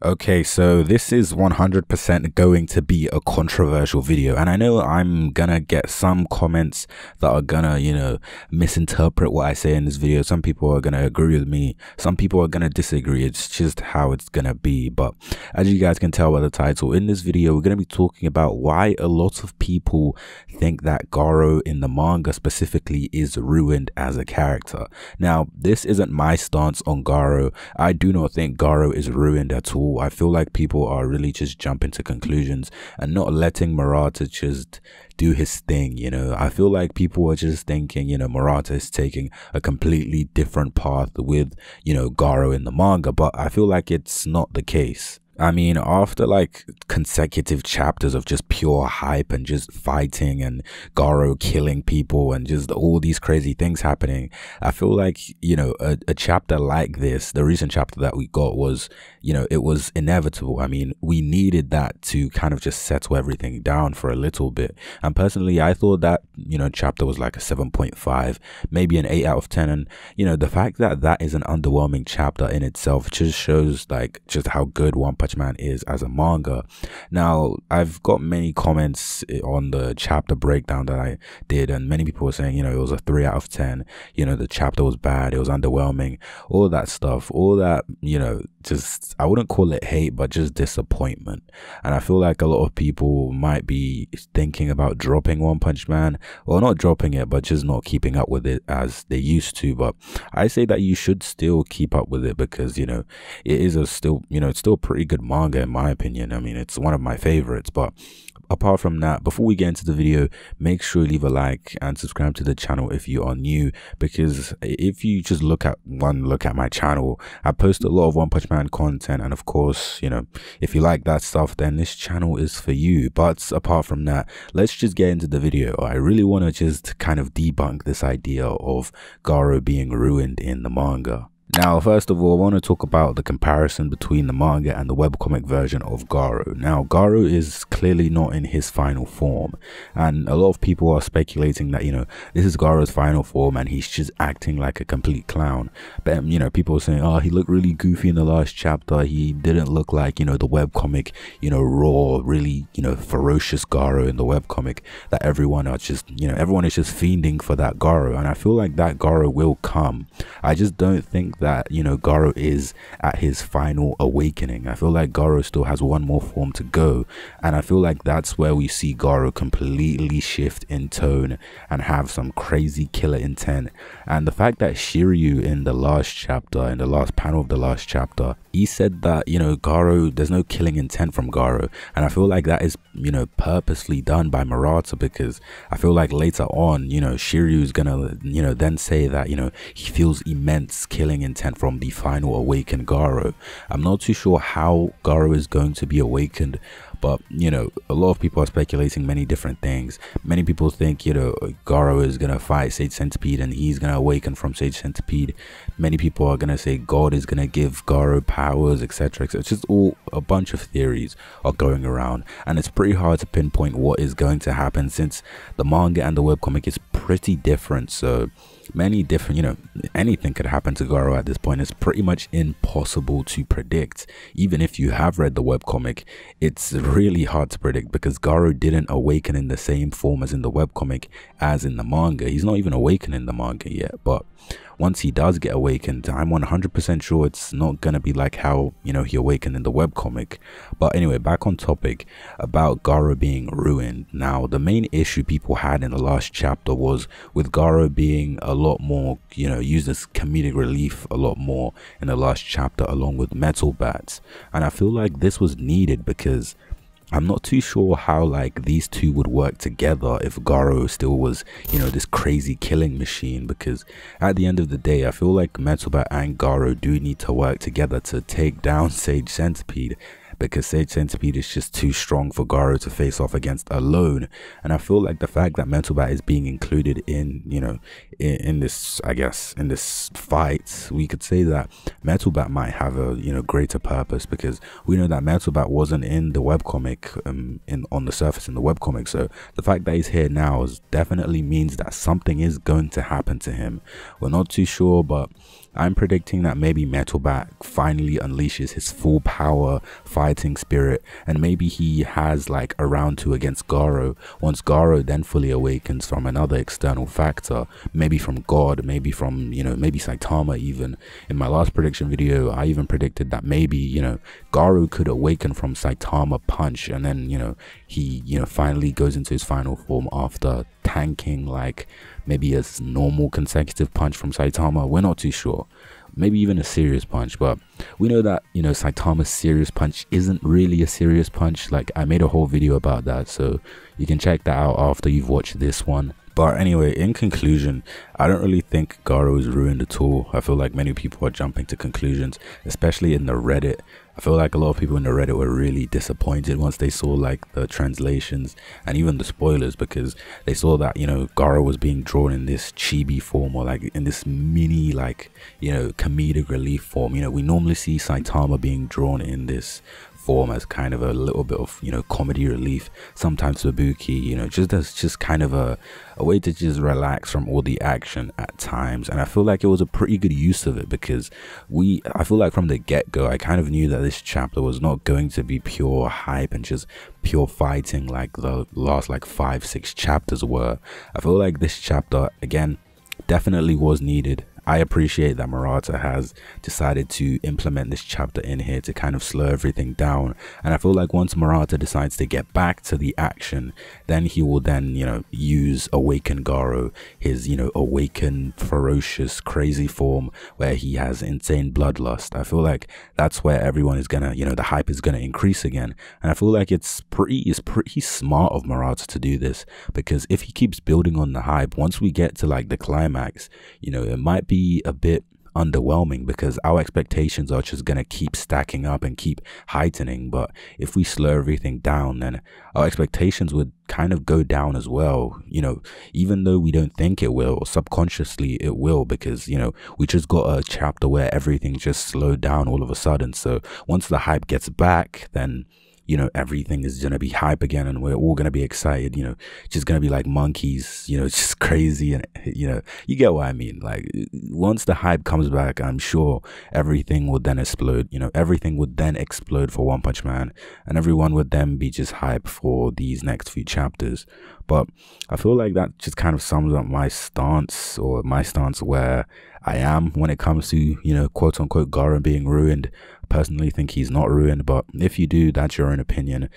Okay, so this is 100% going to be a controversial video, and I know I'm gonna get some comments that are gonna, misinterpret what I say in this video. Some people are gonna agree with me, some people are gonna disagree. It's just how it's gonna be. But as you guys can tell by the title, in this video we're gonna be talking about why a lot of people think that Garo in the manga specifically is ruined as a character. Now, this isn't my stance on Garo. I do not think Garo is ruined at all. I feel like people are really just jumping to conclusions and not letting Murata just do his thing. I feel like people are just thinking, Murata is taking a completely different path with, Garo in the manga, but I feel like it's not the case. I mean, after like consecutive chapters of just pure hype and just fighting and Garo killing people and just all these crazy things happening, I feel like, a chapter like this, the recent chapter that we got was, it was inevitable. I mean, we needed that to kind of just settle everything down for a little bit. And personally, I thought that, chapter was like a 7.5, maybe an 8 out of 10. And, the fact that that is an underwhelming chapter in itself just shows like just how good One Punch Man is as a manga. Now, I've got many comments on the chapter breakdown that I did, and many people were saying, it was a 3 out of 10. The chapter was bad, it was underwhelming, all that stuff, all that, just, I wouldn't call it hate, but just disappointment. And I feel like a lot of people might be thinking about dropping One Punch Man, or not dropping it, but just not keeping up with it as they used to. But I say that you should still keep up with it, because it is it's still pretty good manga in my opinion. I mean, it's one of my favorites. But apart from that, before we get into the video, make sure you leave a like and subscribe to the channel if you are new, because if you just look at my channel, I post a lot of One Punch Man content, and of course, if you like that stuff, then this channel is for you. But apart from that, let's just get into the video. I really want to just kind of debunk this idea of Garo being ruined in the manga. Now, first of all, I want to talk about the comparison between the manga and the webcomic version of Garo. Now, Garo is clearly not in his final form, and a lot of people are speculating that, this is Garo's final form and he's just acting like a complete clown. But, people are saying, oh, he looked really goofy in the last chapter. He didn't look like, the webcomic, raw, really, ferocious Garo in the webcomic, that everyone is just fiending for that Garo. And I feel like that Garo will come. I just don't think that Garo is at his final awakening. I feel like Garo still has one more form to go, and I feel like that's where we see Garo completely shift in tone and have some crazy killer intent. And the fact that Shiryu in the last chapter, in the last panel of the last chapter, he said that Garo, there's no killing intent from Garo, and I feel like that is purposely done by Murata, because I feel like later on Shiryu's gonna then say that he feels immense killing intent from the final awakened Garo. I'm not too sure how Garo is going to be awakened, but a lot of people are speculating many different things. Many people think Garo is gonna fight Sage Centipede and he's gonna awaken from Sage Centipede. Many people are gonna say God is gonna give Garo powers, etc. It's just all a bunch of theories are going around, and it's pretty hard to pinpoint what is going to happen, since the manga and the webcomic is pretty different. So many different, anything could happen to Garo at this point. It's pretty much impossible to predict. Even if you have read the webcomic, it's really hard to predict, because Garo didn't awaken in the same form as in the webcomic as in the manga. He's not even awakened in the manga yet, but once he does get awakened, I'm 100% sure it's not gonna be like how he awakened in the webcomic. But anyway, back on topic about Garo being ruined. Now, the main issue people had in the last chapter was with Garo being a lot more used as comedic relief a lot more in the last chapter, along with Metal Bats. And I feel like this was needed, because I'm not too sure how like these two would work together if Garo still was this crazy killing machine, because at the end of the day, I feel like Metal Bat and Garo do need to work together to take down Sage Centipede, because Sage Centipede is just too strong for Garo to face off against alone. And I feel like the fact that Metal Bat is being included in in this, I guess, in this fight, we could say that Metal Bat might have a greater purpose, because we know that Metal Bat wasn't in the webcomic on the surface in the webcomic. So the fact that he's here now definitely means that something is going to happen to him. We're not too sure, but I'm predicting that maybe Metal Bat finally unleashes his full power fighting spirit, and maybe he has like a round 2 against Garo. Once Garo then fully awakens from another external factor, maybe from God, maybe from, you know, maybe Saitama even. In my last prediction video, I even predicted that maybe, you know, Garo could awaken from Saitama punch, and then, you know, he, you know, finally goes into his final form after tanking like maybe a normal consecutive punch from Saitama. We're not too sure. Maybe even a serious punch, but we know that, you know, Saitama's serious punch isn't really a serious punch. Like, I made a whole video about that, so you can check that out after you've watched this one. But anyway, in conclusion, I don't really think Garo is ruined at all. I feel like many people are jumping to conclusions, especially in the Reddit. I feel like a lot of people in the Reddit were really disappointed once they saw like the translations and even the spoilers, because they saw that, you know, Garo was being drawn in this chibi form, or like in this mini, like, you know, comedic relief form. You know, we normally see Saitama being drawn in this form as kind of a little bit of, you know, comedy relief, sometimes Fubuki, you know, just kind of a way to just relax from all the action at times. And I feel like it was a pretty good use of it, because I feel like from the get-go I kind of knew that this chapter was not going to be pure hype and just pure fighting like the last like 5-6 chapters were. I feel like this chapter, again, definitely was needed. I appreciate that Murata has decided to implement this chapter in here to kind of slow everything down, and I feel like once Murata decides to get back to the action, then he will then, you know, use Awaken Garo, his, you know, awaken ferocious crazy form where he has insane bloodlust. I feel like that's where everyone is gonna, you know, the hype is gonna increase again, and I feel like it's pretty smart of Murata to do this, because if he keeps building on the hype, once we get to like the climax, you know, it might be a bit underwhelming, because our expectations are just gonna keep stacking up and keep heightening. But if we slow everything down, then our expectations would kind of go down as well, you know, even though we don't think it will, or subconsciously it will, because, you know, we just got a chapter where everything just slowed down all of a sudden. So once the hype gets back, then, you know, everything is gonna be hype again, and we're all gonna be excited, you know, just gonna be like monkeys, you know, it's just crazy. And, you know, you get what I mean. Like, once the hype comes back, I'm sure everything would then explode, you know, everything would then explode for One Punch Man, and everyone would then be just hype for these next few chapters. But I feel like that just kind of sums up my stance, or my stance where I am when it comes to, you know, quote unquote Garo being ruined. Personally think he's not ruined, but if you do, that's your own opinion.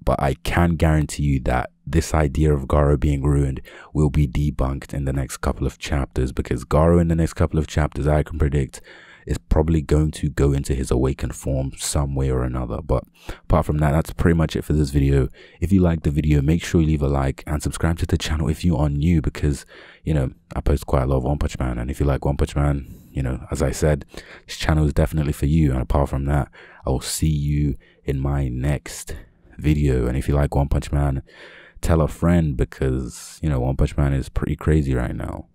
But I can guarantee you that this idea of Garo being ruined will be debunked in the next couple of chapters, because Garo in the next couple of chapters, I can predict, is probably going to go into his awakened form some way or another. But apart from that, that's pretty much it for this video. If you liked the video, make sure you leave a like and subscribe to the channel if you are new, because, you know, I post quite a lot of One Punch Man, and if you like One Punch Man, you know, as I said, this channel is definitely for you. And apart from that, I will see you in my next video. And if you like One Punch Man, tell a friend, because, you know, One Punch Man is pretty crazy right now.